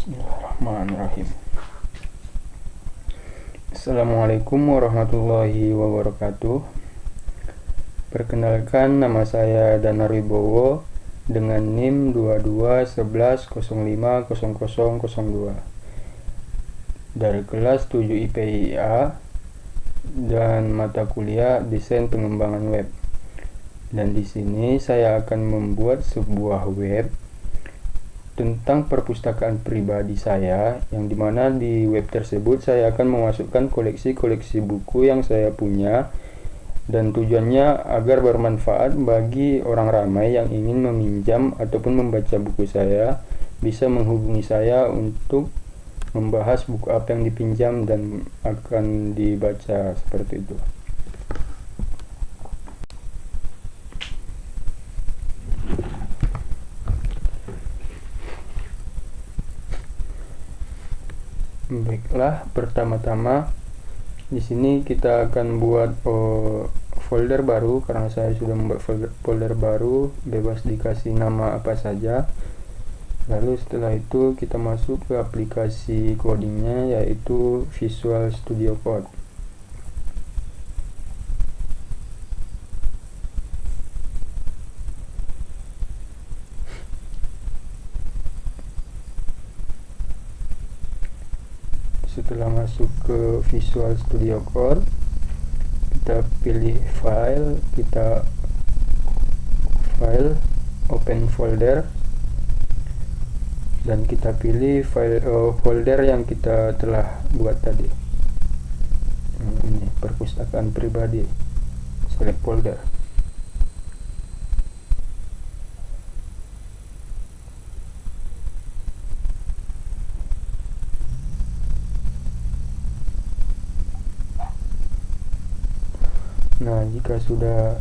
Bismillahirrahmanirrahim. Assalamualaikum warahmatullahi wabarakatuh. Perkenalkan, nama saya Danar Wibowo dengan NIM 2211050002 dari kelas 7 IPIA dan mata kuliah Desain Pengembangan Web. Dan di sini saya akan membuat sebuah web tentang perpustakaan pribadi saya, yang dimana di web tersebut saya akan memasukkan koleksi-koleksi buku yang saya punya, dan tujuannya agar bermanfaat bagi orang ramai yang ingin meminjam ataupun membaca buku saya bisa menghubungi saya untuk membahas buku apa yang dipinjam dan akan dibaca, seperti itu. Baiklah, pertama-tama di sini kita akan buat folder baru, karena saya sudah membuat folder baru, bebas dikasih nama apa saja. Lalu setelah itu kita masuk ke aplikasi codingnya, yaitu Visual Studio Code. Setelah masuk ke Visual Studio Code, kita pilih file, open folder, dan kita pilih folder yang kita telah buat tadi. Ini perpustakaan pribadi, select folder. Nah, jika sudah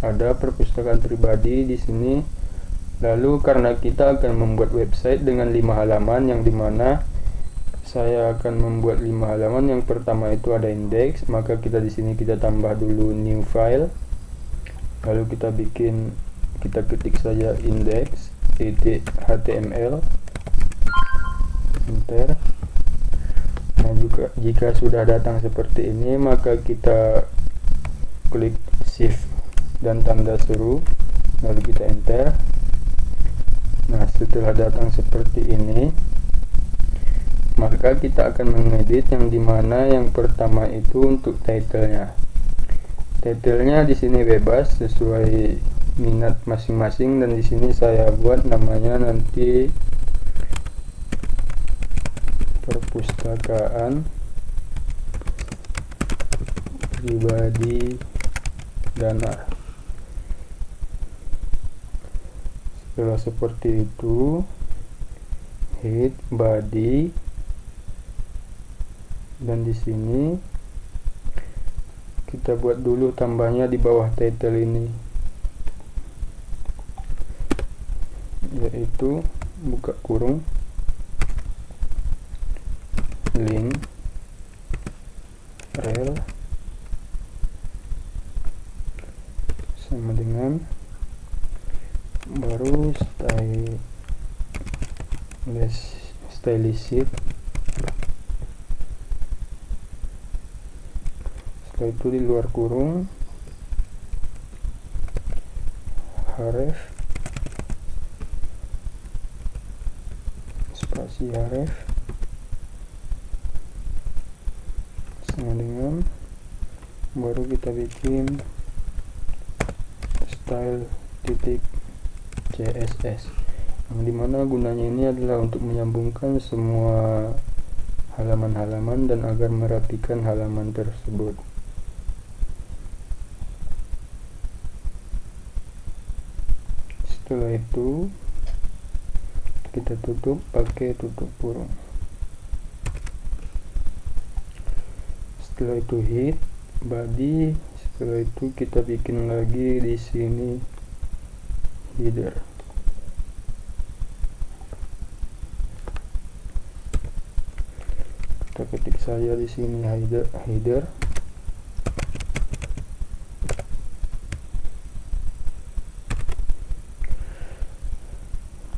ada perpustakaan pribadi di sini, lalu karena kita akan membuat website dengan 5 halaman, yang dimana saya akan membuat 5 halaman. Yang pertama itu ada index, maka kita di sini kita tambah dulu new file, lalu kita ketik saja index.html, enter. Nah, jika sudah datang seperti ini, maka kita klik shift dan tanda seru, lalu kita enter. Nah, setelah datang seperti ini, maka kita akan mengedit, yang dimana yang pertama itu untuk titlenya. Titlenya di sini bebas sesuai minat masing-masing, dan di sini saya buat namanya nanti perpustakaan pribadi Danar. Setelah seperti itu, head, body, dan di sini kita buat dulu tambahnya di bawah title ini, yaitu buka kurung link rel sama dengan baru stylish. Setelah itu di luar kurung href spasi href sama dengan baru kita bikin style.css, yang dimana gunanya ini adalah untuk menyambungkan semua halaman-halaman dan agar merapikan halaman tersebut. Setelah itu kita tutup pakai tutup kurung. Setelah itu head, body. Setelah itu kita bikin lagi di sini header. Kita ketik saja di sini header.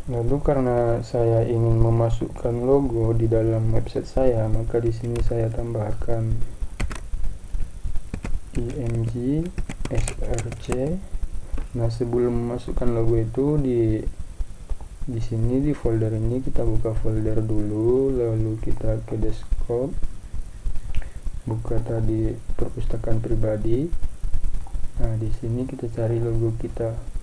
Lalu karena saya ingin memasukkan logo di dalam website saya, maka di sini saya tambahkan img src. Nah, sebelum memasukkan logo itu di sini di folder ini kita buka folder dulu, lalu kita ke desktop, buka tadi perpustakaan pribadi. Nah, di sini kita cari logo kita.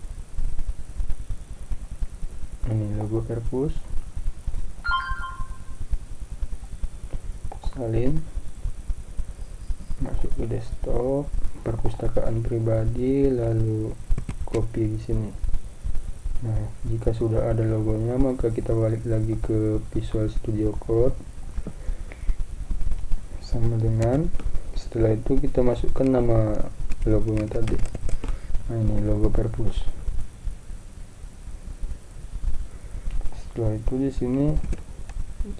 Ini logo perpus. Salin. Masuk ke desktop, perpustakaan pribadi, lalu copy di sini. Nah, jika sudah ada logonya, maka kita balik lagi ke Visual Studio Code. Sama dengan, setelah itu kita masukkan nama logonya tadi. Nah, ini logo perpus. Setelah itu di sini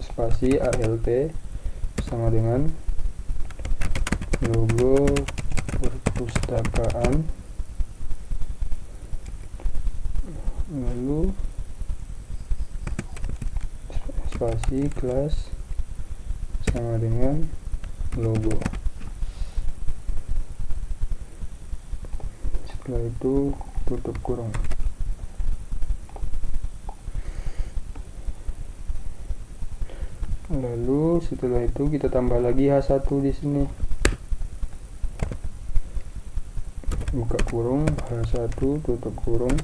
spasi alt sama dengan logo perpustakaan, lalu spasi kelas sama dengan logo. Setelah itu tutup kurung. Lalu setelah itu kita tambah lagi H1 di sini. Buka kurung, H1, tutup kurung.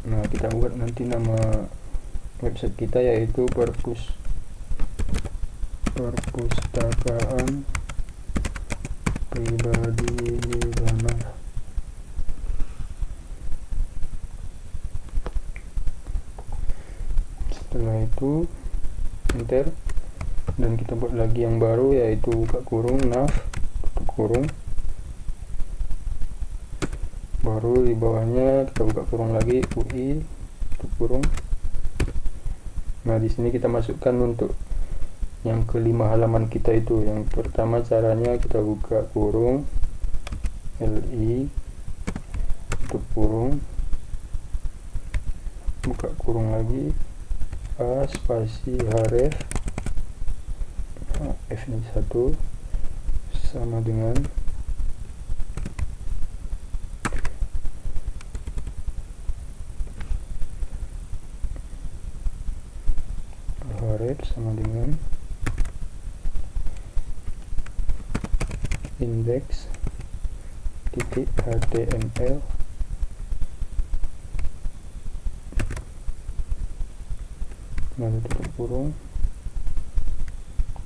Nah, kita buat nanti nama website kita yaitu perpustakaan pribadi Dana. Setelah itu enter, dan kita buat lagi yang baru yaitu buka kurung nav, tutup kurung, baru di bawahnya kita buka kurung lagi UI, tutup kurung. Nah, di sini kita masukkan untuk yang kelima halaman kita itu. Yang pertama caranya kita buka kurung li, tutup kurung, buka kurung lagi, A spasi href, F ini 1 sama dengan href sama dengan index titik html, lalu tutup kurung.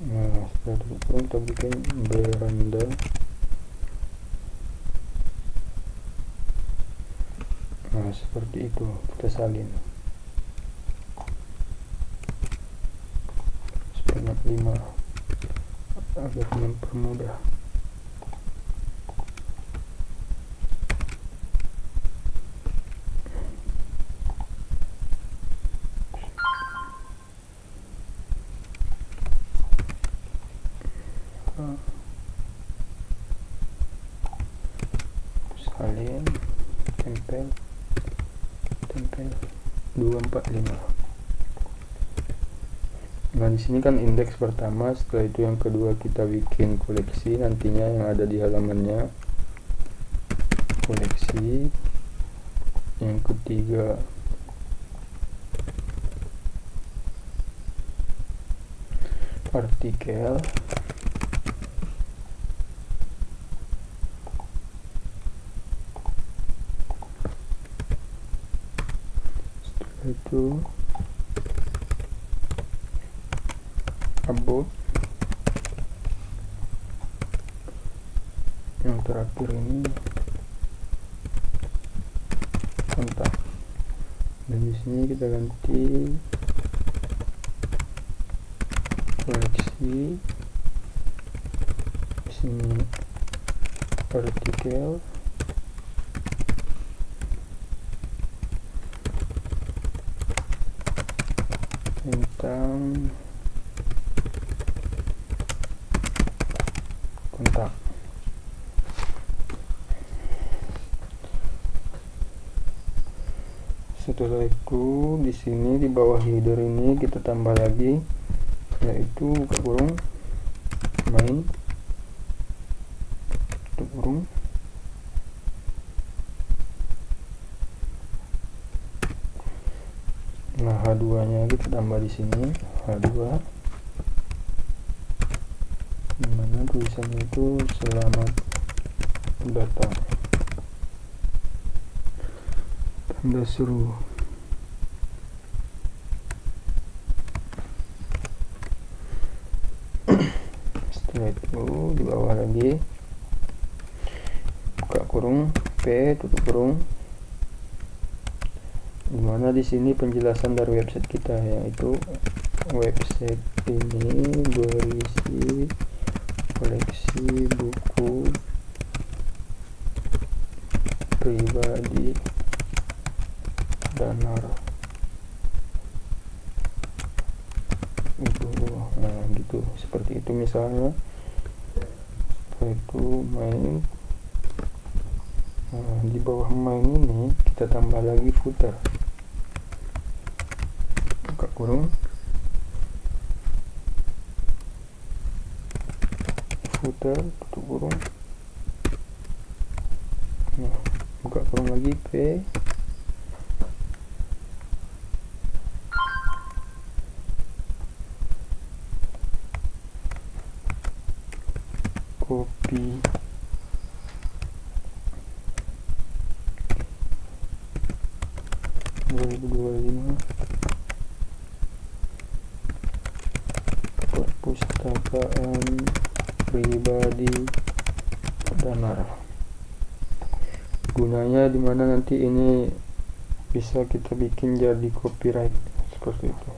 Nah, setelah tutup kurung kita bikin beranda. Nah, seperti itu kita salin sebanyak 5 agar mempermudah. Salin, tempel 245. Nah, di sini kan indeks pertama, setelah itu yang kedua kita bikin koleksi nantinya yang ada di halamannya, koleksi. Yang ketiga artikel, setelah itu about, yang terakhir ini kontak. Dan di sini kita ganti koleksi, di sini artikel, tentang kontak. Setelah itu di sini di bawah header ini kita tambah lagi, yaitu buka kurung main tutup kurung. Nah, H2 nya kita tambah di sini, H2, dimana tulisannya itu selamat datang, tanda seru. Setelah itu di bawah lagi buka kurung P tutup kurung, dimana di sini penjelasan dari website kita, yaitu website ini berisi koleksi buku pribadi Danar itu. Nah gitu, seperti itu misalnya. Setelah itu main. Nah, di bawah main ini kita tambah lagi footer, buka kurung footer tutup kurung. Nah, buka kurung lagi P, copy perpustakaan pribadi Danar. Gunanya dimana nanti ini bisa kita bikin jadi copyright seperti itu.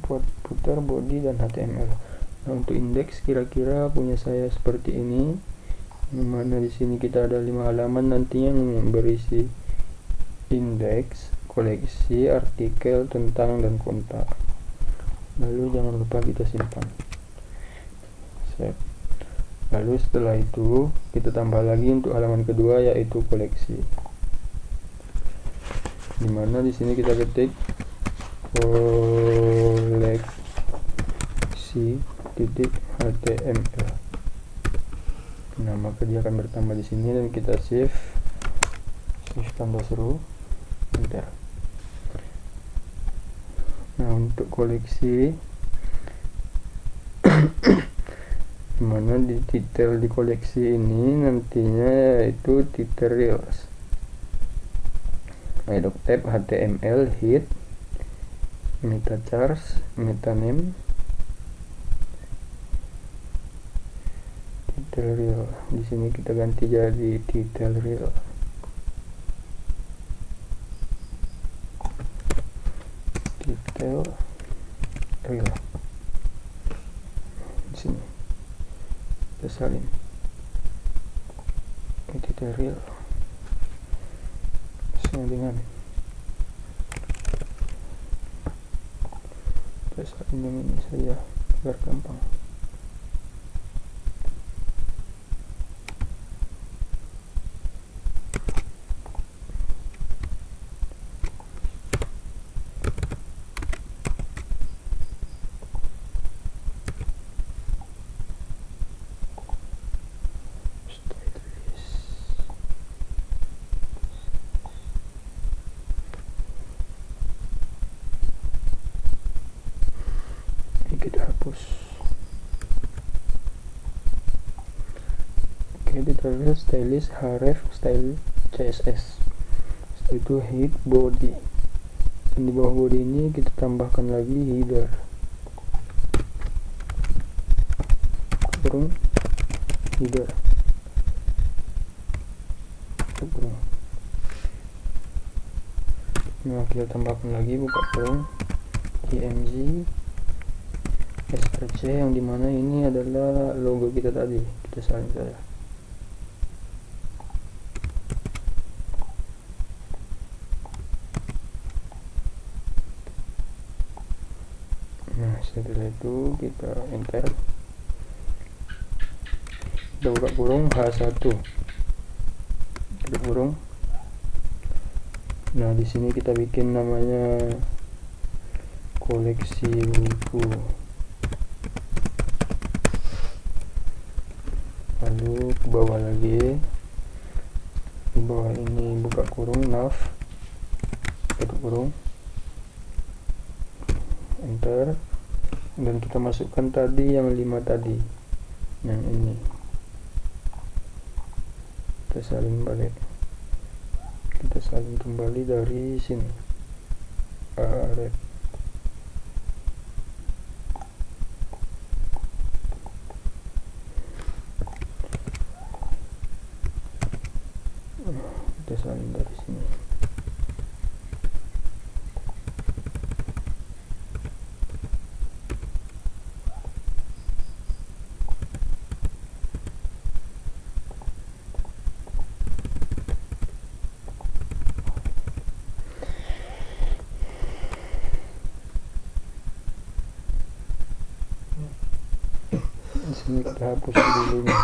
Buat footer, body, dan HTML. Nah, untuk indeks kira-kira punya saya seperti ini, dimana di sini kita ada 5 halaman nantinya yang berisi indeks, koleksi, artikel, tentang, dan kontak. Lalu jangan lupa kita simpan. Save. Lalu setelah itu kita tambah lagi untuk halaman kedua, yaitu koleksi, dimana di sini kita ketik koleksi .html. Nah, maka dia akan bertambah di sini dan kita save tanda seru, enter. Nah, untuk koleksi dimana di titel di koleksi ini nantinya yaitu tutorials, tab HTML, head, meta charts, meta name, tutorial. Di sini kita ganti jadi tutorial. Tutorial. Di sini kita salin tutorial sama dengan kita salin ini saja biar gampang. Kita hapus. Oke, tutorial stylist href style css. Setelah itu head, body, dan di bawah body ini kita tambahkan lagi header, kurung header, kurung. Nah, kita tambahkan lagi buka kurung img src, yang dimana ini adalah logo kita tadi. Kita salin saja. Nah, setelah itu kita enter, kita buka kurung H1 tutup kurung Nah, di sini kita bikin namanya koleksi buku. Lalu ke bawah lagi, di bawah ini buka kurung nav, tutup kurung, enter, dan kita masukkan tadi yang 5 tadi, yang ini kita salin balik, kita salin kembali dari sini, red. Kita salin dari sini. Di sini kita hapus dulu nih.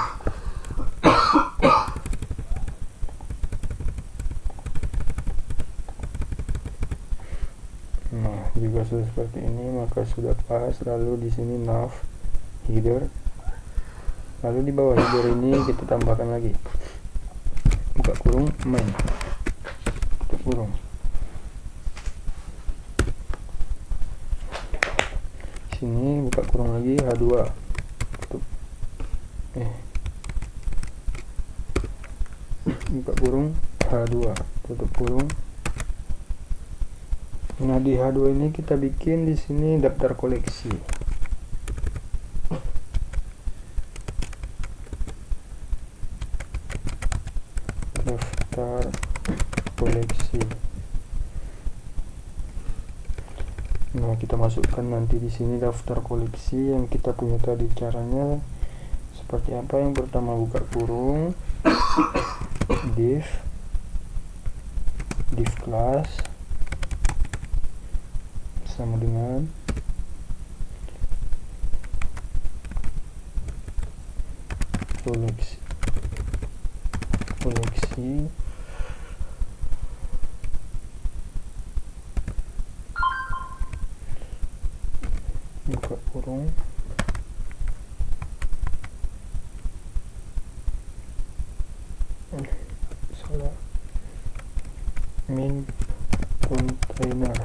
Nah, juga sudah seperti ini, maka sudah pas. Lalu di sini nav, header. Lalu di bawah header ini kita tambahkan lagi, buka kurung, main, tutup kurung. Sini buka kurung lagi, H2, tutup, buka kurung, H2, tutup kurung. Nah, di H2 ini kita bikin di sini daftar koleksi. Daftar koleksi. Nah, kita masukkan nanti di sini daftar koleksi yang kita punya tadi. Caranya seperti apa? Yang pertama buka kurung, div class sama dengan koleksi buka kurung, salah, min container,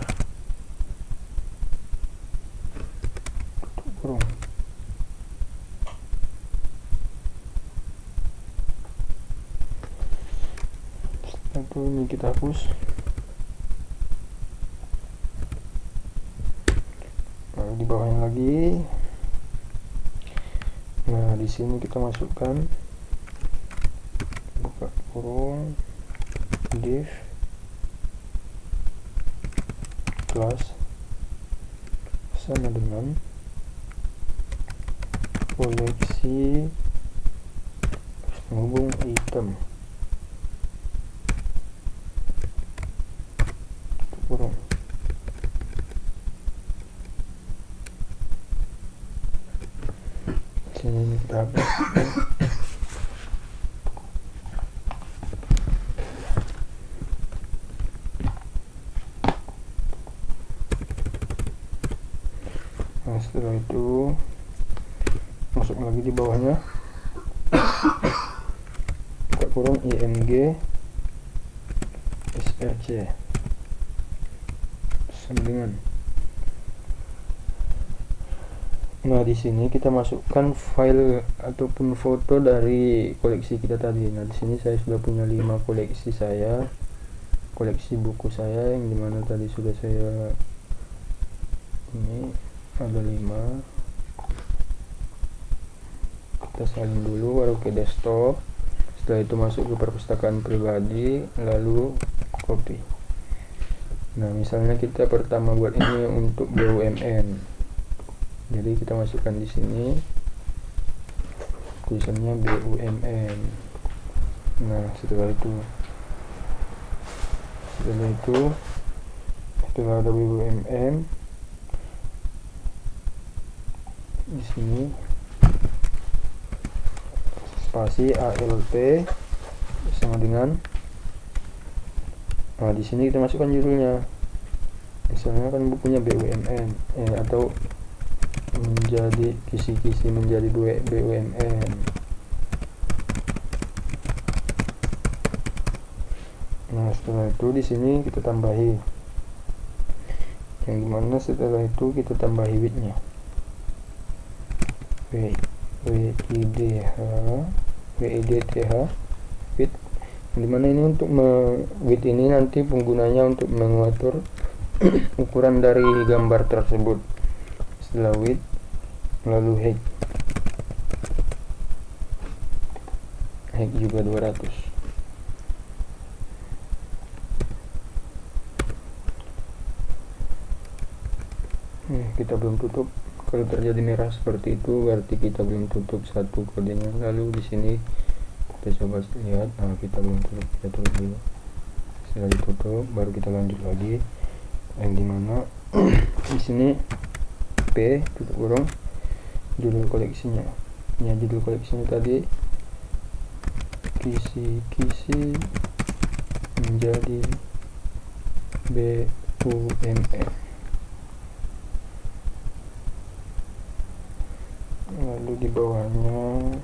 tutup kurung. Setelah itu ini kita hapus. Lalu di bawahnya lagi. Nah, di sini kita masukkan buka kurung, div class sama dengan koleksi penghubung item, tutup kurung. Sini kita hapus. Nah, setelah itu masuk lagi di bawahnya, buka kurung, img src sama dengan. Nah, di sini kita masukkan file ataupun foto dari koleksi kita tadi. Nah, di sini saya sudah punya 5 koleksi saya, koleksi buku saya, yang dimana tadi sudah saya ini ada 5. Kita salin dulu, baru ke desktop. Setelah itu masuk ke perpustakaan pribadi, lalu copy. Nah, misalnya kita pertama buat ini untuk BUMN. Jadi kita masukkan di sini tulisannya BUMN. Nah, setelah ada BUMN, di sini spasi ALT sama dengan Nah, di sini kita masukkan judulnya. Misalnya kan bukunya BUMN atau menjadi kisi-kisi menjadi BUMN. Nah, setelah itu di sini kita tambahi. Yang dimana setelah itu kita tambahi width-nya. WIDTH width. Dimana ini untuk width ini nanti penggunanya untuk mengatur ukuran dari gambar tersebut. Setelah width, lalu height juga 200. Kita belum tutup. Kalau terjadi merah seperti itu berarti kita belum tutup satu kodenya. Lalu di sini kita coba lihat. Nah, kita belum tutup, kita tutup dulu. Setelah ditutup baru kita lanjut lagi. Yang dimana di sini P tutup kurung judul koleksinya. Ya, judul koleksinya tadi kisi-kisi menjadi BUMN. Lalu di bawahnya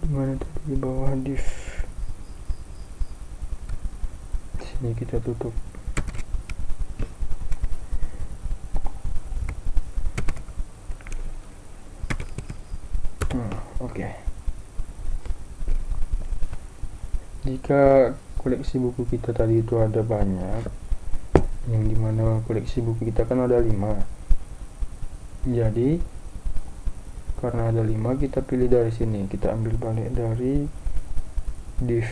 dimana tadi, di bawah div, di sini kita tutup. Oke. Jika koleksi buku kita tadi itu ada banyak, yang dimana koleksi buku kita kan ada 5, jadi karena ada 5 kita pilih dari sini, kita ambil balik dari div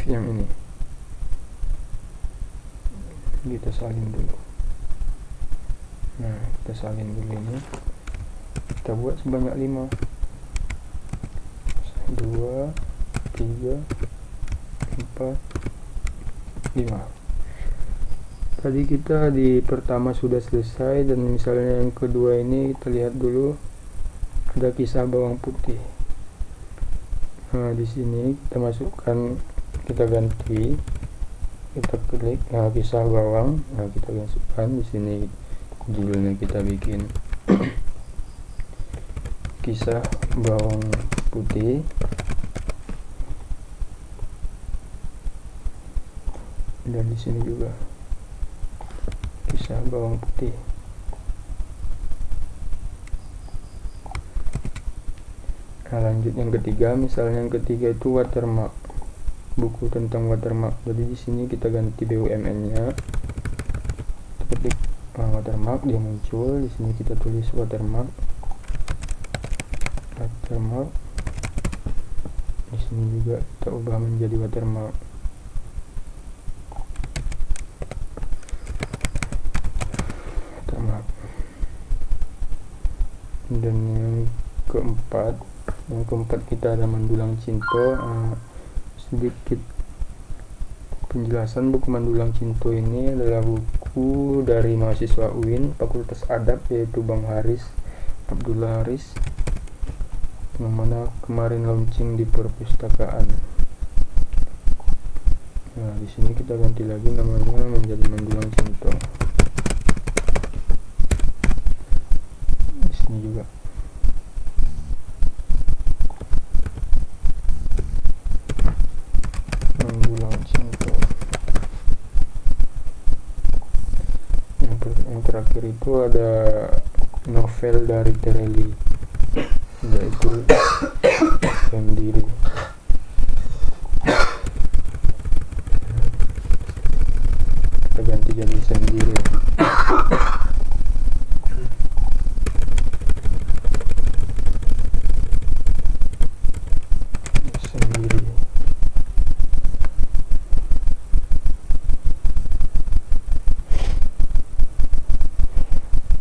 yang ini, kita salin dulu. Nah, kita salin dulu ini, kita buat sebanyak 5, 2, 3, 4, 5. Tadi kita di pertama sudah selesai, dan misalnya yang kedua ini kita lihat dulu ada kisah bawang putih. Nah, di sini kita masukkan, kita ganti, kita klik kisah bawang. Nah, kita masukkan di sini judulnya, kita bikin kisah bawang putih. Dan di sini juga kisah bawang putih. Nah, lanjut yang ketiga, misalnya yang ketiga itu watermark, buku tentang watermark. Jadi di sini kita ganti BUMN-nya, kita klik watermark, dia muncul. Di sini kita tulis watermark. Di sini juga kita ubah menjadi watermark. Dan yang keempat kita ada Mendulang Cinto. Sedikit penjelasan, buku Mendulang Cinto ini adalah buku dari mahasiswa UIN Fakultas Adab, yaitu Bang Haris Abdullah Haris, yang mana kemarin launching di perpustakaan. Nah, di sini kita ganti lagi namanya menjadi Mendulang Cinto. Di sini juga. Mendulang Cinto. Yang terakhir itu ada novel dari Tereli, yaitu Sendiri. Kita ganti jadi Sendiri.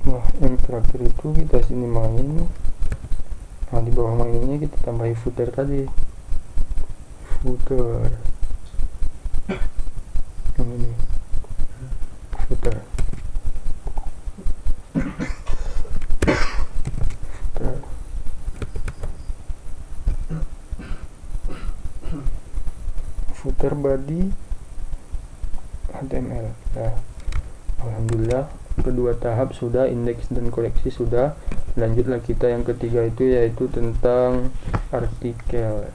Nah, yang terakhir itu kita sini main. Nah, di bawah mainnya kita tambahin footer tadi, footer yang ini, footer. enter body HTML. Nah, alhamdulillah kedua tahap sudah, indeks dan koleksi sudah. Lanjutlah kita yang ketiga, itu yaitu tentang artikel.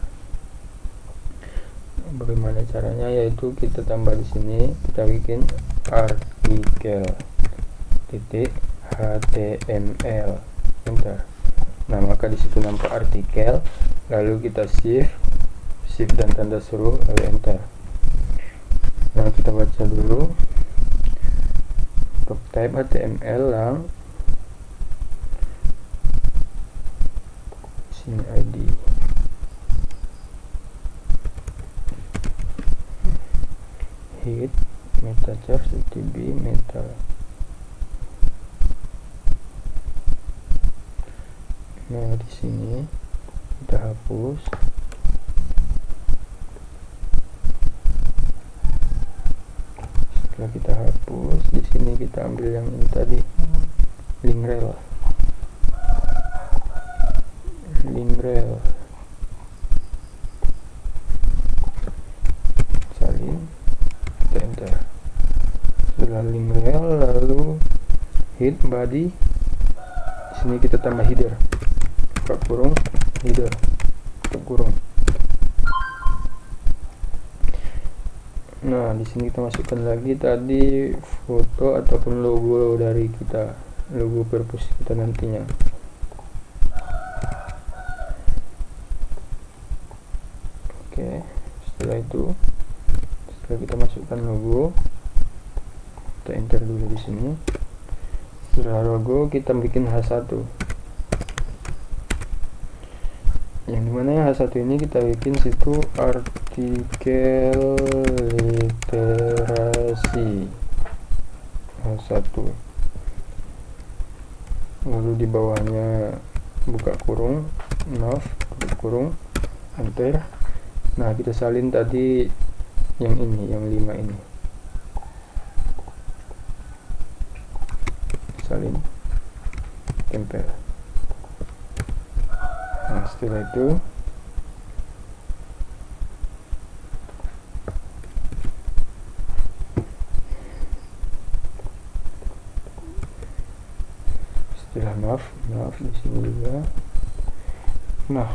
Bagaimana caranya? Yaitu kita tambah di sini, kita bikin artikel titik HTML, enter. Nah, maka di situ nampak artikel, lalu kita shift dan tanda seru, lalu enter. Nah, kita baca dulu. Untuk type HTML lang, sini ID, hit meta charge tb meta. Nah, di sini kita hapus. Setelah kita hapus, di sini kita ambil yang ini tadi, link rel. Salin, kita enter. Setelah link rel, lalu hit body. Di sini kita tambah header, buka kurung, header, tutup kurung. Nah, di sini kita masukkan lagi tadi foto ataupun logo dari kita, logo perpus kita nantinya. Oke, setelah itu, setelah kita masukkan logo, kita enter dulu di sini. Setelah logo, kita bikin H1. Yang dimana yang H1 ini kita bikin situ artikel literasi H1. Lalu di bawahnya buka kurung, nav, tutup kurung, enter. Nah, kita salin tadi yang ini, yang 5 ini. Salin, tempel. Nah, setelah itu nav di sini juga. Nah,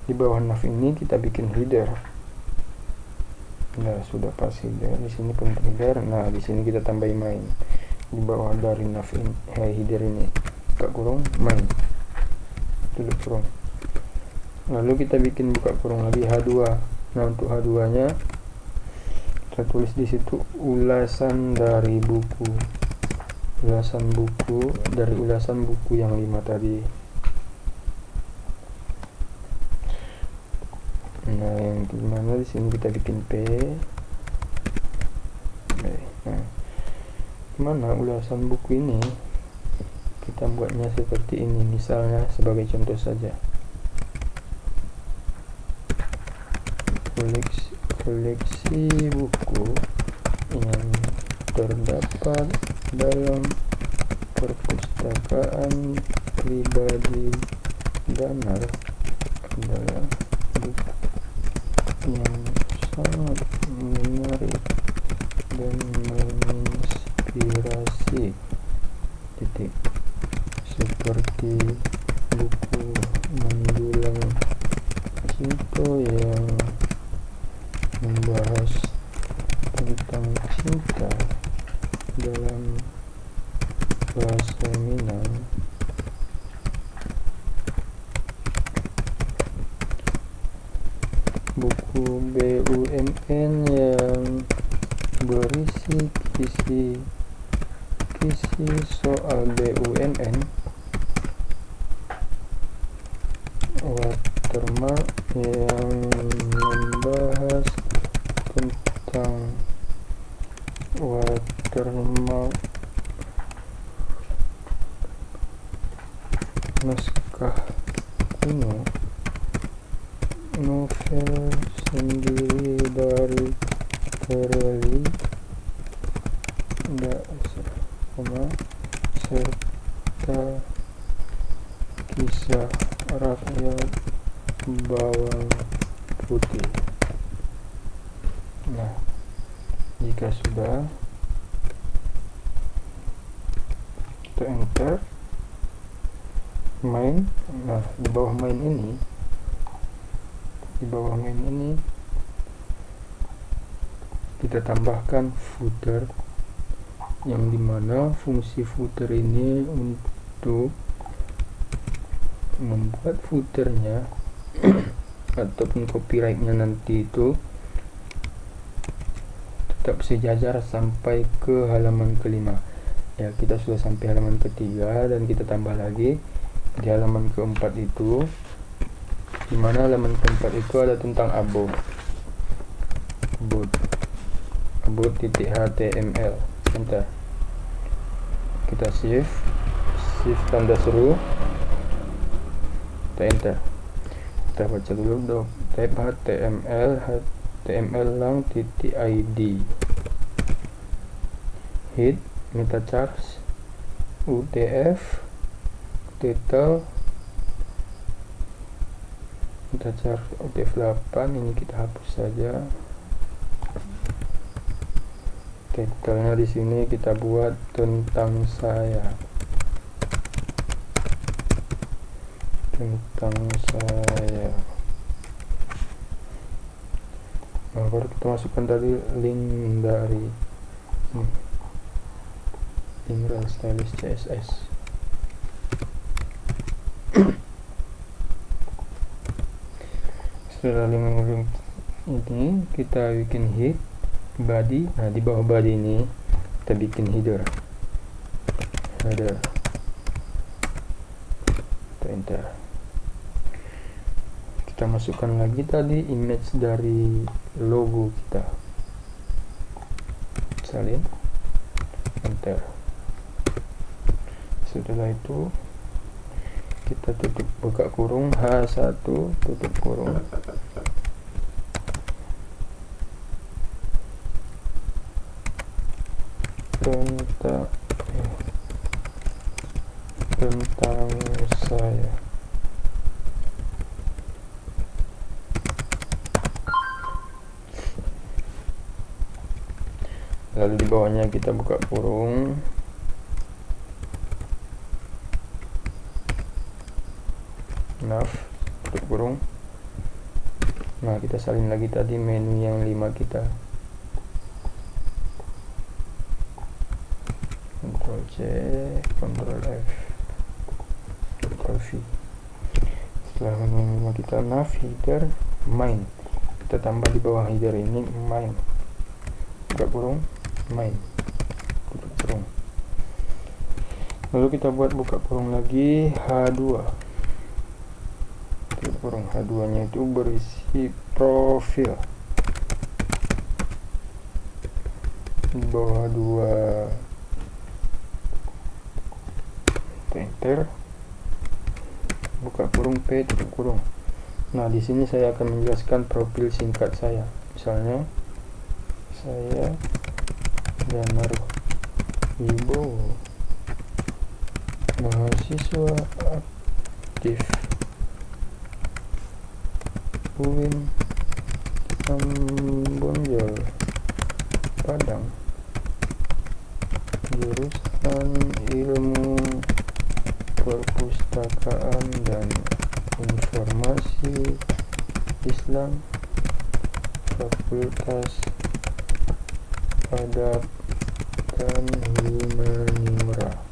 di bawah nav ini kita bikin header. Nah, sudah pas header. Di sini pun header. Nah, di sini kita tambahin main. Di bawah dari nav ini, header ini, buka kurung, main, tutup kurung. Lalu kita bikin buka kurung lagi H2. Nah, untuk H2 nya kita tulis di situ ulasan dari buku, dari ulasan buku yang 5 tadi. Nah, yang gimana di sini kita bikin P. Nah, gimana ulasan buku ini kita buatnya seperti ini, misalnya sebagai contoh saja. Koleksi buku yang terdapat dalam perpustakaan pribadi Danar adalah buku yang sangat menarik dan menginspirasi, titik, seperti buku Mendulang Cinta yang membahas tentang cinta dalam bahasa Minang, buku BUMN yang berisi kisi soal BUMN, watermark yang membahas tentang watermark, naskah kuno, novel sendiri dari Tereli, serta kisah rakyat bawang putih. Nah, jika sudah, kita enter main. Nah, di bawah main ini kita tambahkan footer, yang dimana fungsi footer ini untuk membuat footernya ataupun copyrightnya nanti itu tetap sejajar sampai ke halaman kelima. Ya, kita sudah sampai halaman ketiga dan kita tambah lagi di halaman keempat itu, dimana halaman keempat itu ada tentang abot.html. Enter. Kita shift tanda seru, kita enter. Kita baca dulu type html lang .id, hit meta charge utf title meta charge utf8. Ini kita hapus saja. Title-nya di sini kita buat tentang saya. Nah, baru kita masukkan tadi link dari link stylist CSS. Setelah link ini kita bikin head, body. Nah, di bawah body ini kita bikin header. Kita enter. Kita masukkan lagi tadi image dari logo kita, salin, enter. Setelah itu kita tutup buka kurung H1 tutup kurung. Tentang saya. Lalu di bawahnya kita buka kurung, nav, tutup kurung. Nah, kita salin lagi tadi menu yang 5 kita. Ctrl C, Ctrl F, Ctrl V. Setelah menu 5 kita nav, header, main. Kita tambah di bawah header ini main. Buka kurung, main, tutup kurung. Lalu kita buat buka kurung lagi H2. Tutup kurung. H2 nya itu berisi profil. Di bawah 2 enter, buka kurung P, tutup kurung. Nah, di sini saya akan menjelaskan profil singkat saya. Misalnya saya Danar Wibowo, mahasiswa aktif UIN Bonjol Padang, jurusan ilmu perpustakaan dan informasi Islam, Fakultas Adab dan Humaniora.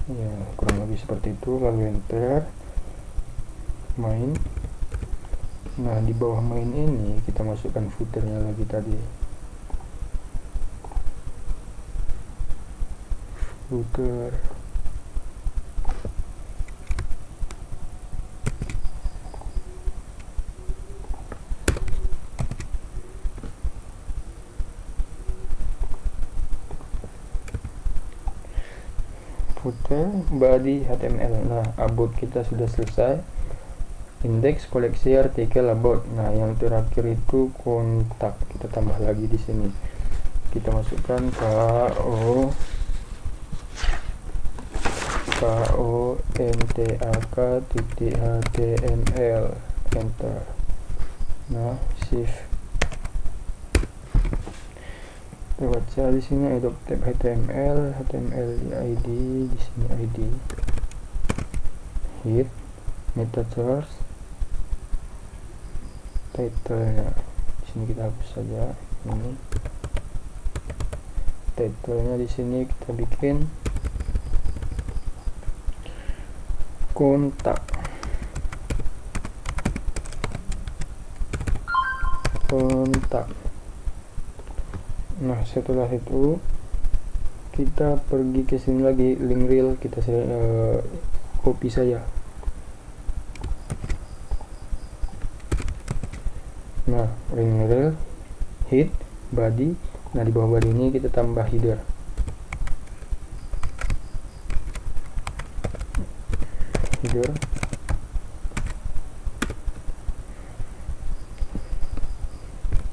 Ya, kurang lebih seperti itu. Lalu enter, main. Nah, di bawah main ini kita masukkan footernya lagi tadi. Footer. Footer, body, HTML. Nah, about kita sudah selesai. Indeks, koleksi, artikel, about. Nah, yang terakhir itu kontak. Kita tambah lagi di sini. Kita masukkan kontak.html. Enter. Nah, shift kita baca di sini ada tab HTML ID, di sini ID, hit, meta source, title-nya di sini kita hapus saja. Ini title-nya di sini kita bikin kontak. Nah, setelah itu kita pergi ke sini lagi, link reel kita copy saja. Nah, link reel, hit, body. Nah, di bawah body ini kita tambah header.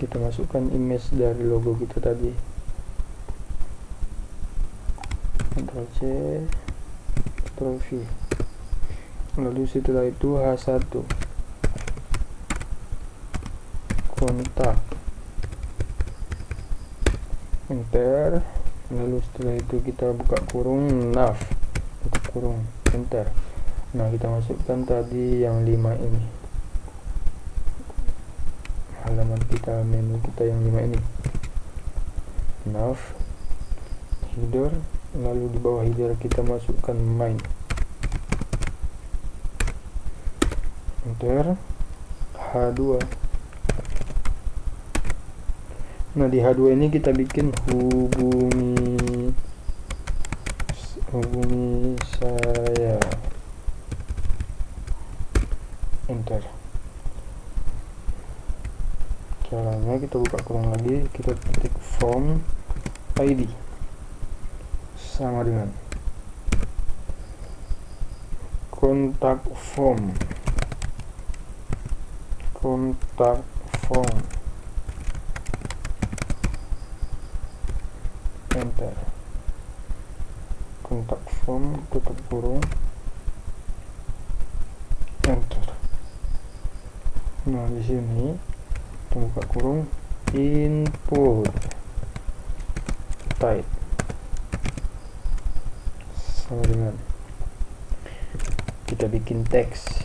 Kita masukkan image dari logo kita tadi. Ctrl C, Ctrl V. Lalu setelah itu H1 kontak, enter. Lalu setelah itu kita buka kurung nav, buka kurung, enter. Nah, kita masukkan tadi yang 5 ini, halaman kita, menu kita yang 5 ini, nav, header. Lalu di bawah header kita masukkan main, enter. H2. Nah, di H2 ini kita bikin hubungi saya, enter. Caranya kita buka kurung lagi, kita ketik form ID sama dengan kontak form, enter. Kontak form, tutup kurung, enter. Nah, di sini kita buka kurung, input type sama dengan kita bikin teks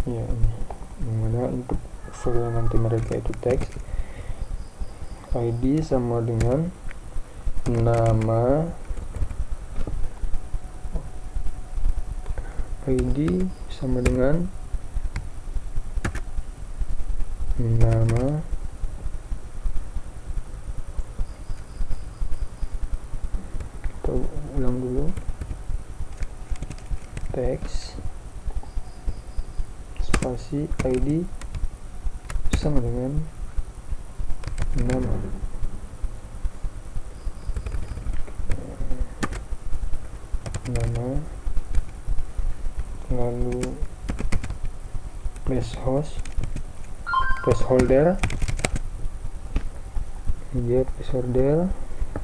ya, ini dimana untuk file nanti mereka itu teks. ID sama dengan nama, ID sama dengan nama, kita ulang dulu, teks spasi ID sama dengan nama, lalu placeholder, dia placeholder.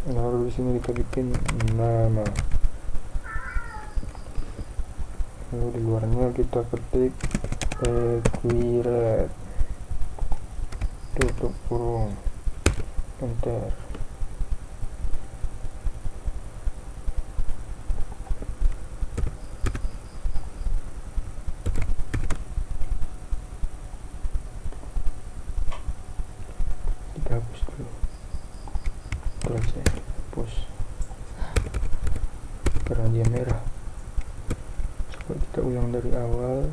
Lalu di sini kita bikin nama, lalu di luarnya kita ketik accurate, tutup kurung, enter. Kita hapus dulu, terus saya hapus karena dia merah. Coba kita ulang dari awal.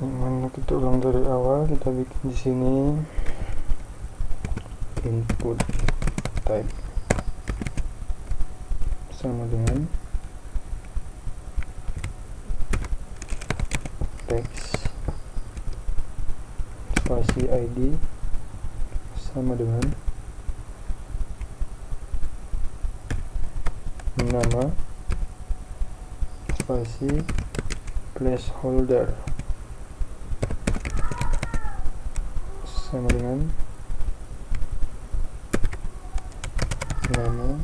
Mana kita ulang dari awal, kita bikin di sini input type sama dengan teks spasi ID sama dengan nama spasi placeholder sama dengan nama,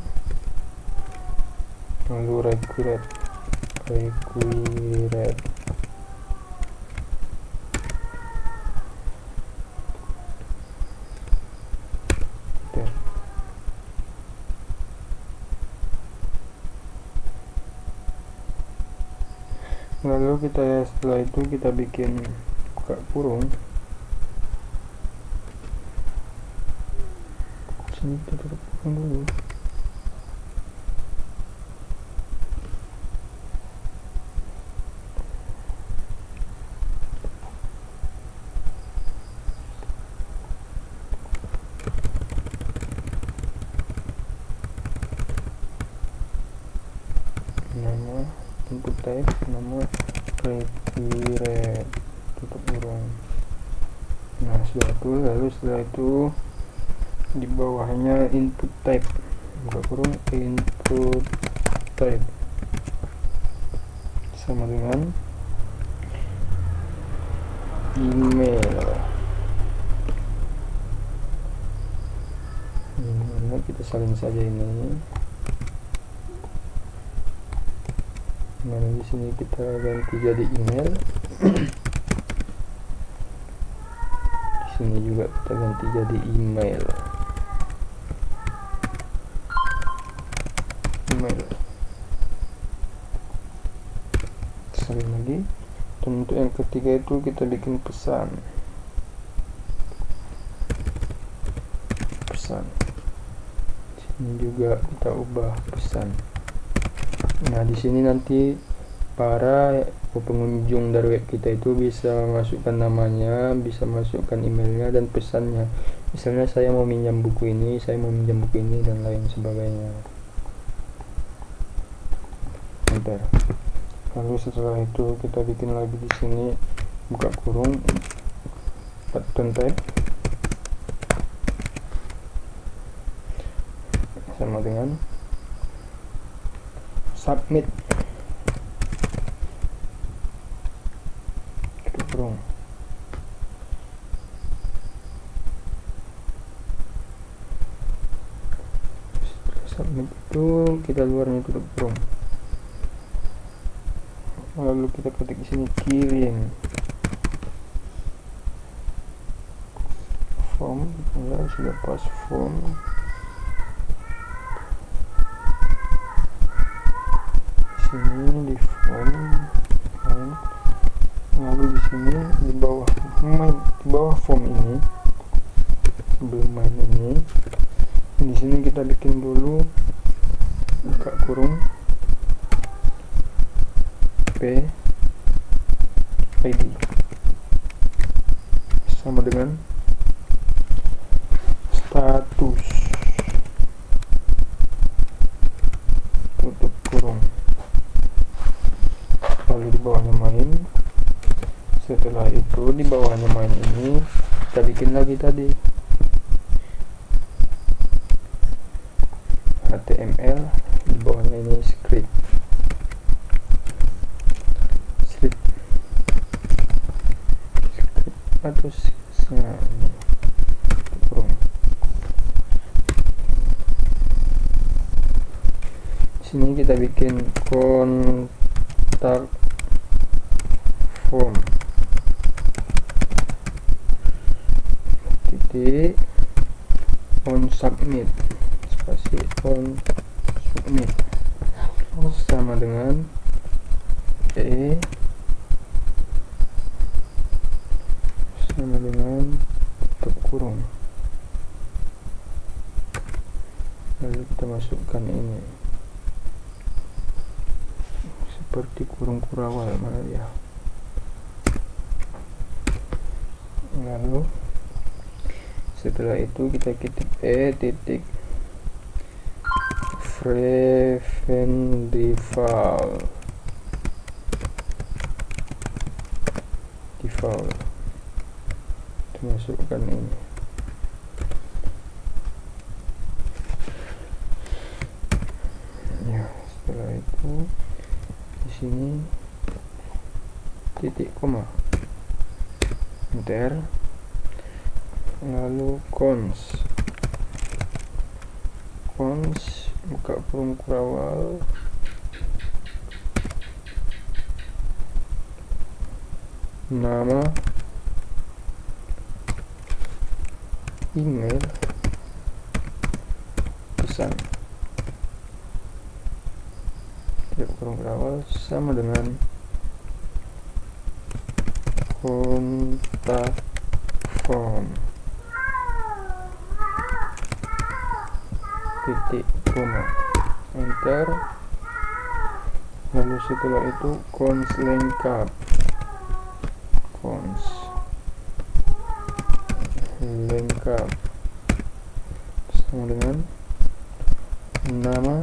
lalu accurate. required. Lalu setelah itu kita bikin buka kurung. Sini kita tutup kurung dulu. Nama input type, nama required, tutup kurung. Nah sudah itu, lalu setelah itu di bawahnya input type, buka kurung, input type sama dengan email. Nah, kita salin saja ini. Nah, di sini kita ganti jadi email. Di sini juga kita ganti jadi email. Salin lagi. Dan untuk yang ketiga itu kita bikin pesan. Di sini juga kita ubah pesan. Nah di sini nanti para pengunjung dari web kita itu bisa masukkan namanya, bisa masukkan emailnya dan pesannya. Misalnya saya mau minjam buku ini, dan lain sebagainya. Bentar. Lalu setelah itu kita bikin lagi di sini buka kurung button type sama dengan submit, tutup kurung. Submit itu kita luarnya tutup kurung. Lalu kita ketik di sini kirim form, ya sudah pas form. Sini di form main. Lalu di sini di bawah form ini, sebelum main ini, di sini kita bikin dulu buka kurung p id sama dengan status, tutup kurung. Lalu di bawahnya main. Setelah itu di bawahnya main ini kita bikin lagi tadi HTML, di bawahnya ini script atau kurung. Sini kita bikin kontak form, titik on submit, spasi on submit sama dengan sama dengan tutup kurung. Lalu kita masukkan ini seperti kurung kurawal, mana dia. Lalu setelah itu kita ketik titik default masukkan ini. Ya, setelah itu di sini titik koma, enter, lalu cons buka kurung kurawal nama, email, pesan. Kurung awal sama dengan kontak form, titik koma, enter. Lalu setelah itu cons lengkap, cons lengkap sama dengan nama,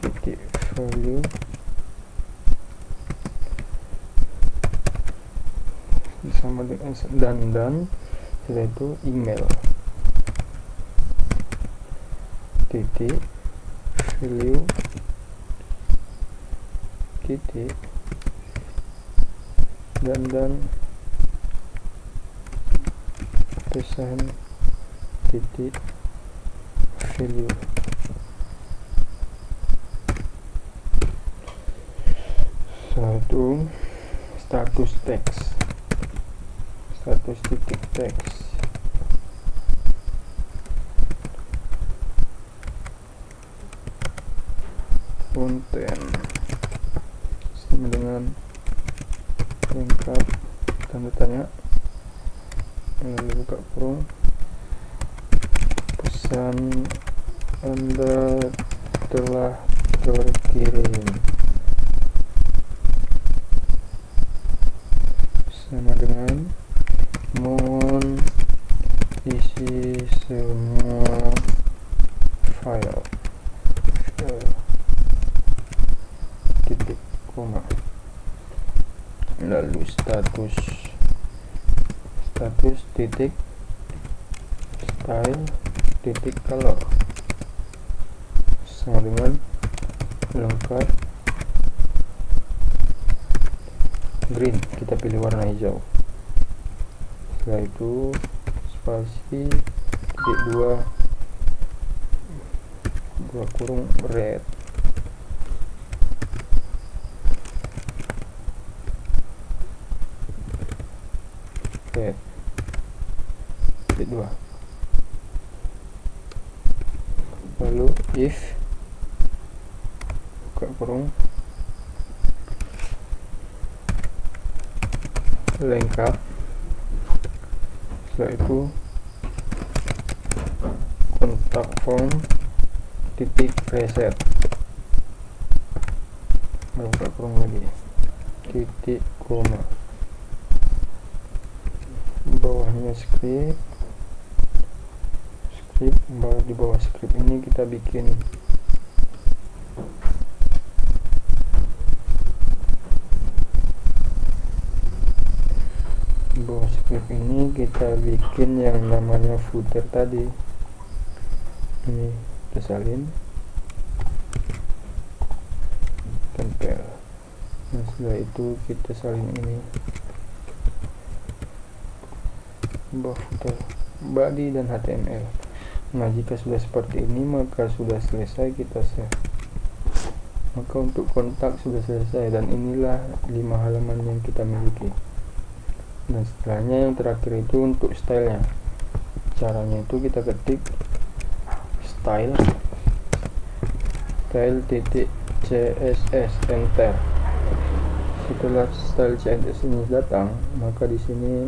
titik value, sama dengan dan setelah itu email, titik value, titik dan pesan, titik value. Setelah itu status teks, status titik teks, konten sama dengan lengkap tanda tanya, lalu buka kurung, pesan Anda telah terkirim sama dengan mohon isi semua file, titik koma. Lalu status titik style titik color sama dengan lengkap green, kita pilih warna hijau. Setelah itu spasi titik dua kurung red, titik dua. Lalu if buka kurung lengkap, setelah itu kontak form titik reset, buka kurung lagi, titik koma, bawahnya script, baru di bawah script ini kita bikin yang namanya footer tadi. Ini kita salin, tempel. Nah, setelah itu kita salin ini bawah footer, body dan HTML. Nah, jika sudah seperti ini maka sudah selesai kita save. Maka untuk kontak sudah selesai, dan inilah 5 halaman yang kita miliki. Dan setelahnya yang terakhir itu untuk stylenya. Caranya itu kita ketik style titik css, enter. Setelah style css ini datang, maka di sini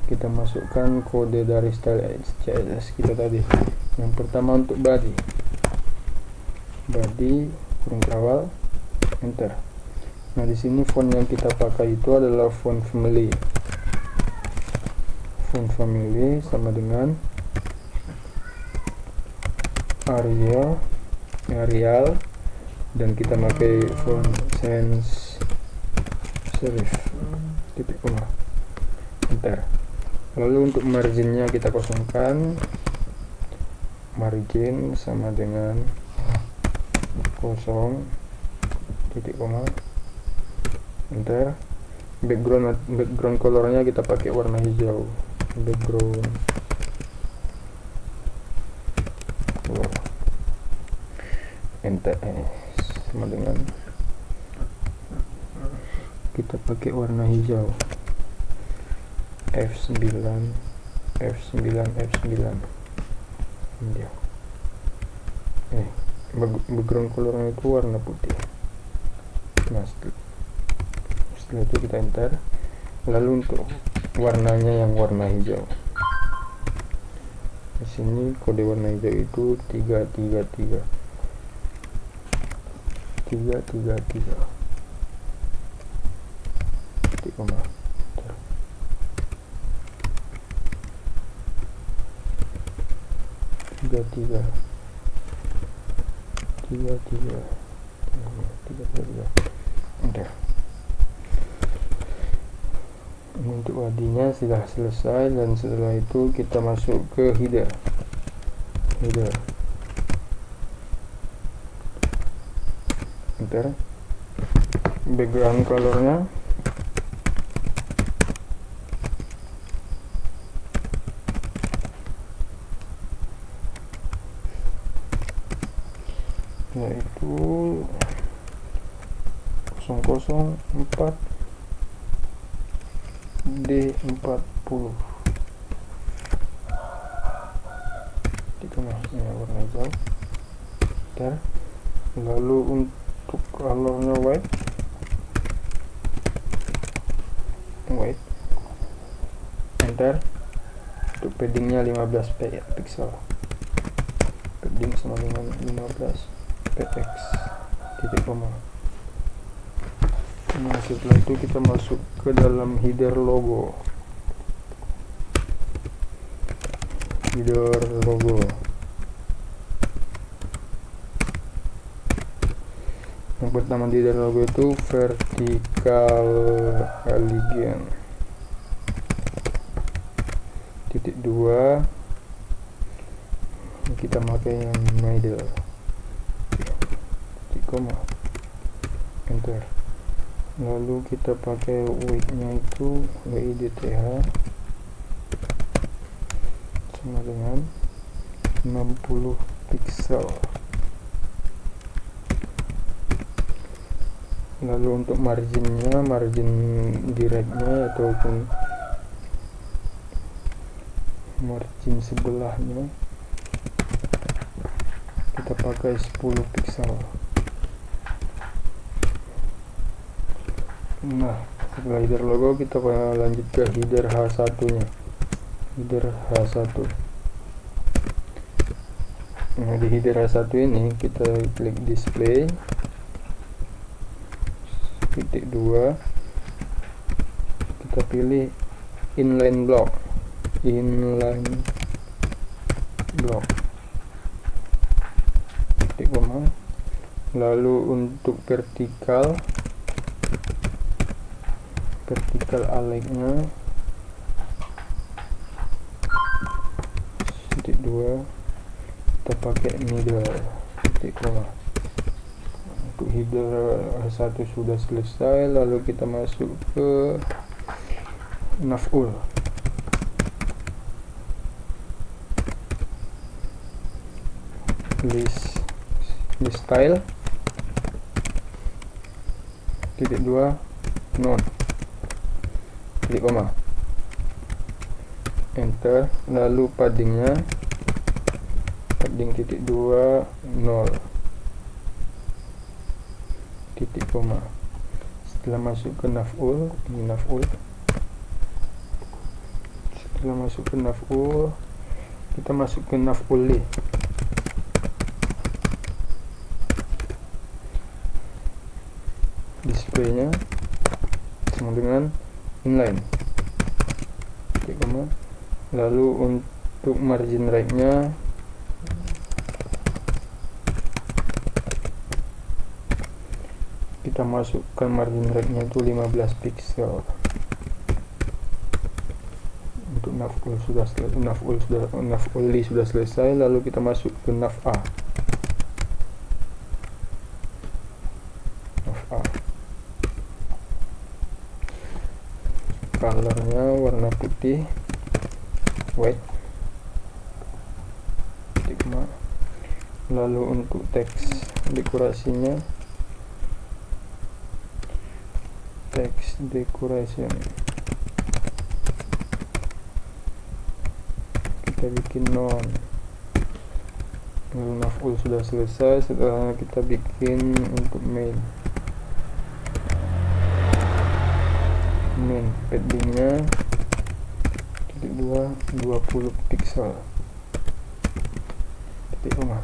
kita masukkan kode dari style css kita tadi. Yang pertama untuk body kurung awal, enter. Nah, di sini font yang kita pakai itu adalah font family sama dengan Arial, dan kita pakai font sans serif, titik koma, enter. Lalu untuk marginnya kita kosongkan, margin sama dengan kosong, titik koma, enter. Background colornya kita pakai warna hijau, background color, enter. sama dengan kita pakai warna hijau F9 dia. Background colornya itu warna putih. Nah, setelah itu kita enter. Lalu untuk warnanya yang warna hijau, di sini kode warna hijau itu 333 titik koma. tiga udah. Untuk bodinya sudah selesai, dan setelah itu kita masuk ke header. Enter. Background colornya yaitu 004 D40. Itu masih warna hijau. Lalu untuk colornya white, enter. Untuk paddingnya 15 pixel, padding sama dengan 15 px titik koma. Nah, setelah itu kita masuk ke dalam header logo. Yang pertama di header logo itu vertical elegant titik 2, kita pakai yang middle titik koma, enter. Lalu kita pakai width-nya itu width sama dengan 60 pixel. Lalu untuk marginnya, margin directnya ataupun margin sebelahnya kita pakai 10 pixel. Nah, setelah header logo kita lanjut ke header H1 nya. Nah, di header H1 ini kita klik display titik 2, kita pilih inline block titik koma. Lalu untuk vertikal align-nya titik 2, kita pakai middle titik koma. Untuk header H1 sudah selesai. Lalu kita masuk ke navul. list style titik 2 none titik koma, enter. Lalu paddingnya titik 2 0 titik koma. Setelah masuk ke navul, setelah masuk ke navul, kita masuk ke navul displaynya sama dengan inline titik koma. Lalu untuk margin right-nya kita masukkan margin right-nya itu 15 pixel. Untuk navul sudah selesai. Lalu kita masuk ke nav A. Colornya warna putih, white titik koma. Lalu untuk teks dekorasinya text decoration, kita bikin non. Lalu maf'ul sudah selesai. Setelah kita bikin untuk main paddingnya titik 20 pixel. Titik koma.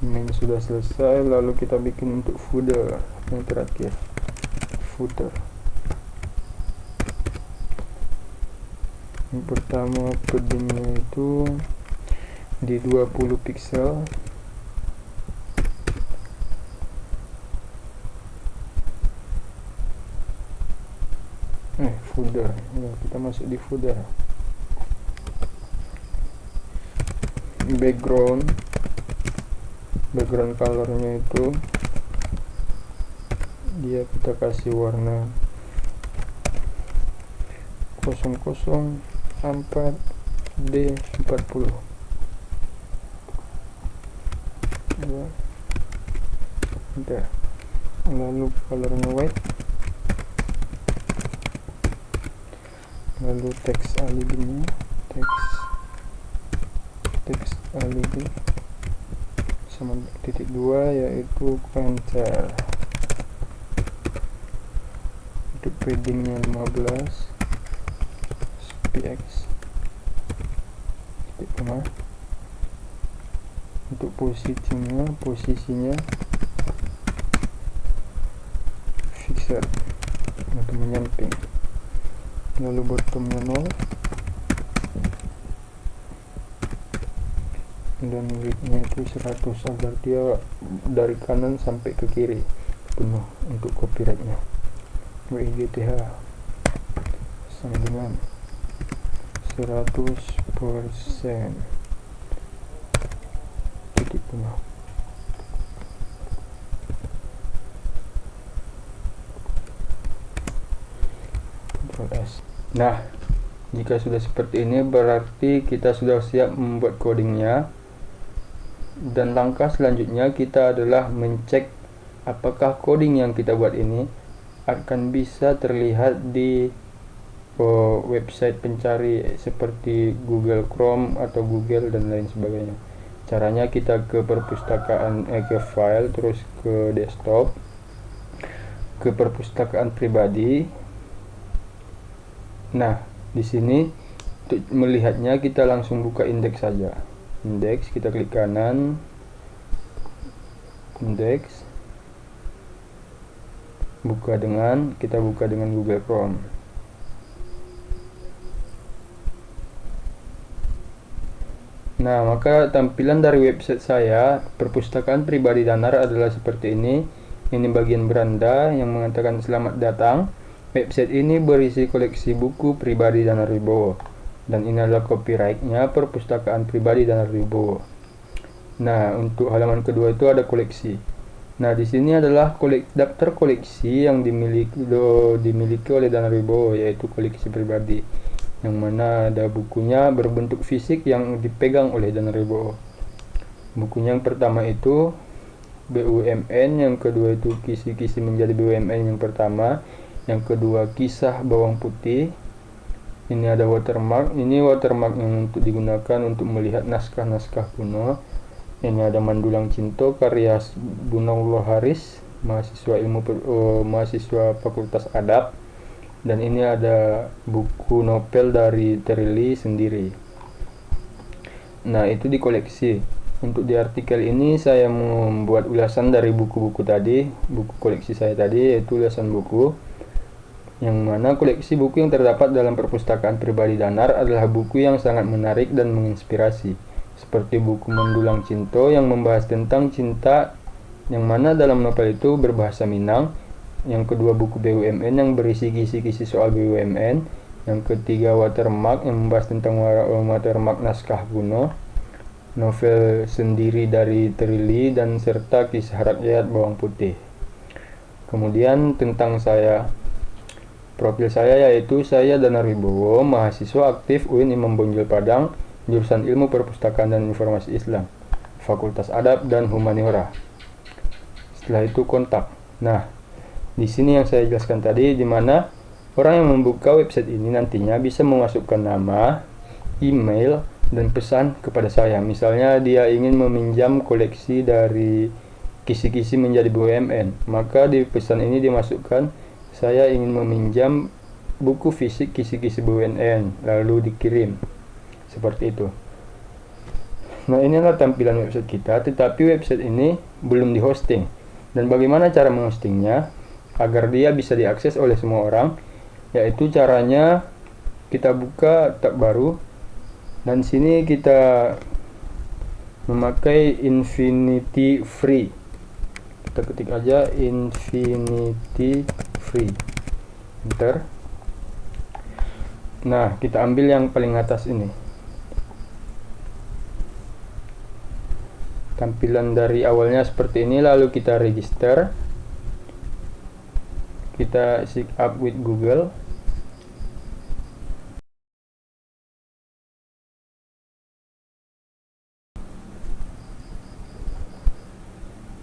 Main sudah selesai. Lalu kita bikin untuk footer yang terakhir, footer. Yang pertama paddingnya itu di 20 pixel. Footer ya, kita masuk di footer. Background colornya itu dia kita kasih warna 004D40 ya. Lalu colornya white. Lalu teks alibi-nya teks alibi sama titik 2 yaitu pointer. Untuk paddingnya 15 px titik koma. Untuk posisinya fixed atau menyamping. Lalu bottomnya 0 dan widthnya itu 100 agar dia dari kanan sampai ke kiri penuh. Untuk copyrightnya WIGTH sama dengan 100% titik penuh. Ctrl S. Nah, jika sudah seperti ini berarti kita sudah siap membuat codingnya. Dan langkah selanjutnya kita adalah mencek apakah coding yang kita buat ini akan bisa terlihat di website pencari seperti Google Chrome atau Google dan lain sebagainya. Caranya kita ke perpustakaan, ke file, terus ke desktop, ke perpustakaan pribadi. Nah, di sini untuk melihatnya kita langsung buka indeks saja. Indeks, kita klik kanan, indeks, kita buka dengan Google Chrome. Nah, maka tampilan dari website saya, perpustakaan pribadi Danar, adalah seperti ini. Ini bagian beranda yang mengatakan selamat datang. Website ini berisi koleksi buku pribadi Danar Wibowo, dan ini adalah copyrightnya perpustakaan pribadi Danar Wibowo. Nah, untuk halaman kedua itu ada koleksi. Nah, di sini adalah daftar koleksi yang dimiliki oleh Danar Wibowo, yaitu koleksi pribadi, yang mana ada bukunya berbentuk fisik yang dipegang oleh Danar Wibowo. Bukunya yang pertama itu BUMN, yang kedua itu Kisi-Kisi Menjadi BUMN yang pertama, yang kedua Kisah Bawang Putih. Ini ada watermark. Ini watermark yang untuk digunakan untuk melihat naskah-naskah kuno. Ini ada Mandulang Cinto karya Bunawullah Haris, mahasiswa Fakultas Adab. Dan ini ada buku novel dari Terili sendiri. Nah, itu di koleksi. Untuk di artikel ini saya membuat ulasan dari buku-buku tadi, buku koleksi saya tadi, yaitu ulasan buku. Yang mana koleksi buku yang terdapat dalam perpustakaan pribadi Danar adalah buku yang sangat menarik dan menginspirasi, seperti buku Mandulang Cinto yang membahas tentang cinta, yang mana dalam novel itu berbahasa Minang. Yang kedua buku BUMN yang berisi kisi-kisi soal BUMN. Yang ketiga Watermark yang membahas tentang watermark naskah kuno, novel Sendiri dari Terili, dan serta Kisah Rakyat Bawang Putih. Kemudian tentang saya, profil saya yaitu saya Danar Wibowo, mahasiswa aktif UIN Imam Bonjol Padang, jurusan Ilmu Perpustakaan dan Informasi Islam, Fakultas Adab dan Humaniora. Setelah itu kontak. Nah, Di sini yang saya jelaskan tadi, di mana orang yang membuka website ini nantinya bisa memasukkan nama, email, dan pesan kepada saya. Misalnya dia ingin meminjam koleksi dari Kisi-Kisi menjadi BUMN, maka di pesan ini dimasukkan, saya ingin meminjam buku fisik Kisi-Kisi BUMN, lalu dikirim. Seperti itu. Nah, inilah tampilan website kita, tetapi website ini belum dihosting. Dan bagaimana cara menghostingnya agar dia bisa diakses oleh semua orang? Yaitu caranya kita buka tab baru, dan sini kita memakai Infinity Free. Kita ketik aja Infinity Free, enter. Nah, kita ambil yang paling atas ini. Tampilan dari awalnya seperti ini, lalu kita register, kita sign up with Google,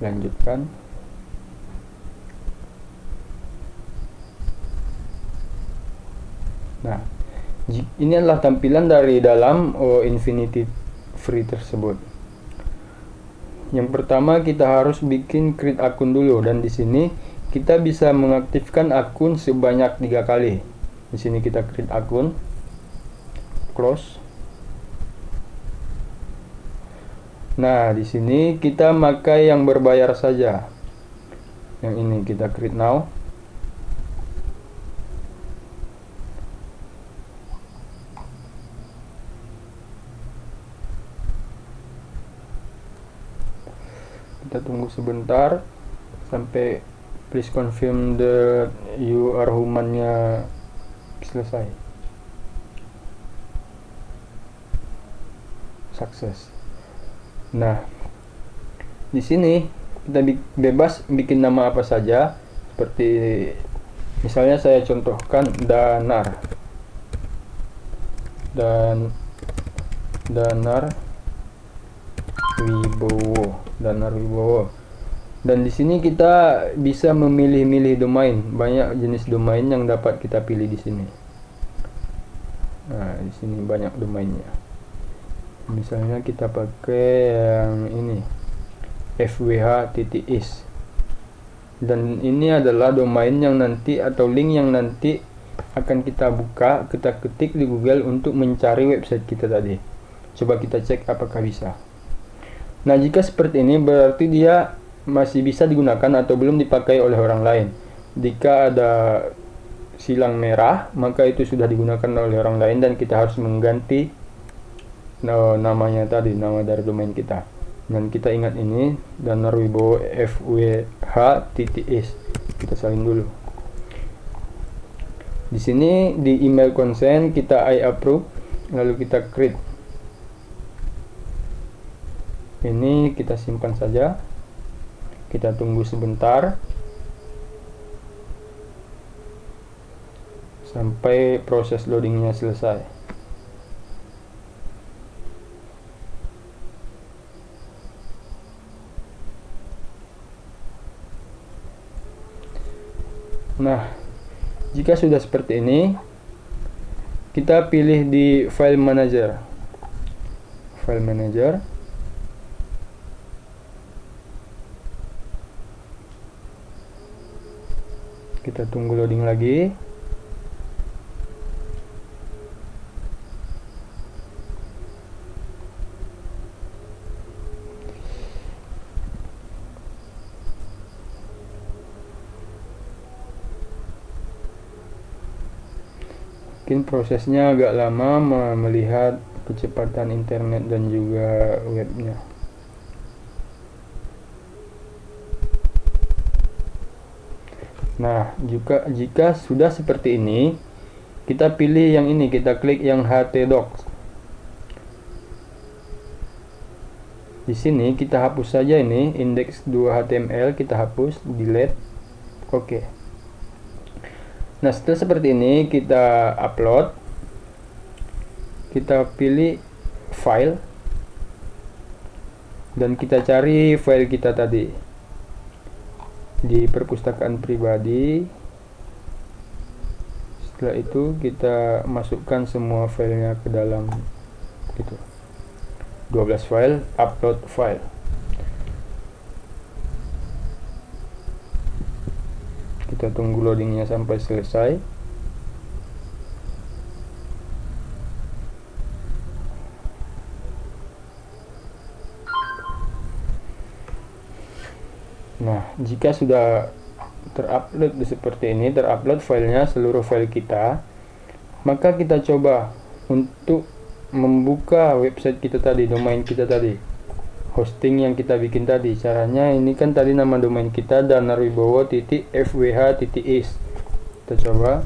lanjutkan. Nah, ini adalah tampilan dari dalam Infinity Free tersebut. Yang pertama kita harus bikin create akun dulu, dan di sini kita bisa mengaktifkan akun sebanyak 3 kali. Di sini kita create akun, close. Nah, di sini kita pakai yang berbayar saja. Yang ini kita create now. Kita tunggu sebentar sampai please confirm that you are human-nya selesai. Sukses. Nah, di sini kita bebas bikin nama apa saja, seperti misalnya saya contohkan Danar Wibowo. Dan di sini kita bisa memilih-milih domain. Banyak jenis domain yang dapat kita pilih di sini. Nah, di sini banyak domainnya. Misalnya kita pakai yang ini, fwh.is. Dan ini adalah domain yang nanti atau link yang nanti akan kita buka, kita ketik di Google untuk mencari website kita tadi. Coba kita cek apakah bisa. Nah, jika seperti ini berarti dia masih bisa digunakan atau belum dipakai oleh orang lain. Jika ada silang merah, maka itu sudah digunakan oleh orang lain dan kita harus mengganti namanya tadi, nama dari domain kita. Dan kita ingat ini, Danarwibowo fwh.is. Kita salin dulu. Di sini di email consent kita I approve, lalu kita create. Ini kita simpan saja, kita tunggu sebentar sampai proses loadingnya selesai. Nah, jika sudah seperti ini, kita pilih di file manager. Kita tunggu loading lagi. Mungkin prosesnya agak lama melihat kecepatan internet dan juga webnya. Nah, jika sudah seperti ini, kita pilih yang ini, kita klik yang htdocs. Di sini kita hapus saja ini index2html, kita hapus, delete. Oke. Nah, setelah seperti ini kita upload. Kita pilih file dan kita cari file kita tadi. di perpustakaan pribadi. Setelah itu kita masukkan semua filenya ke dalam itu 12 file, upload file. Kita tunggu loadingnya sampai selesai. Nah, jika sudah terupload seperti ini, terupload filenya, seluruh file kita, maka kita coba untuk membuka website kita tadi, domain kita tadi, hosting yang kita bikin tadi. Caranya ini kan tadi nama domain kita danarwibowo.fwh.is. Kita coba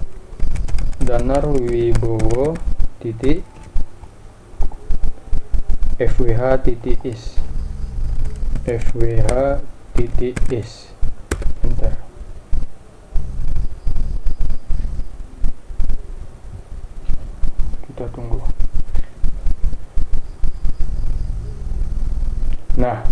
danarwibowo.fwh.is, fwh.is, enter. Kita tunggu. Nah,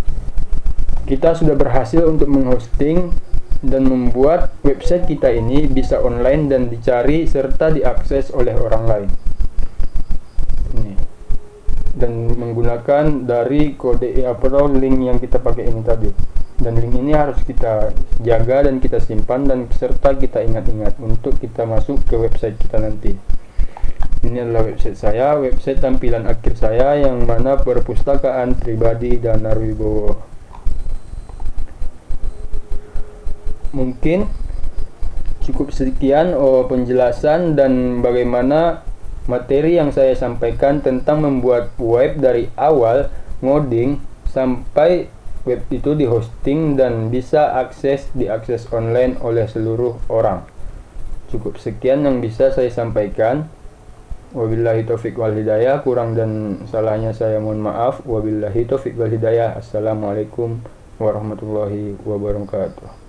kita sudah berhasil untuk menghosting dan membuat website kita ini bisa online dan dicari serta diakses oleh orang lain. Ini. Dan menggunakan dari kode atau link yang kita pakai ini tadi. Dan link ini harus kita jaga dan kita simpan dan serta kita ingat-ingat untuk kita masuk ke website kita nanti. Ini adalah website saya, website tampilan akhir saya yang mana perpustakaan pribadi Danar Wibowo. Mungkin cukup sekian penjelasan dan bagaimana materi yang saya sampaikan tentang membuat web dari awal ngoding sampai web itu di hosting dan bisa diakses online oleh seluruh orang. Cukup sekian yang bisa saya sampaikan. Wabillahi taufiq wal hidayah, kurang dan salahnya saya mohon maaf. Wabillahi taufiq wal hidayah. Assalamualaikum warahmatullahi wabarakatuh.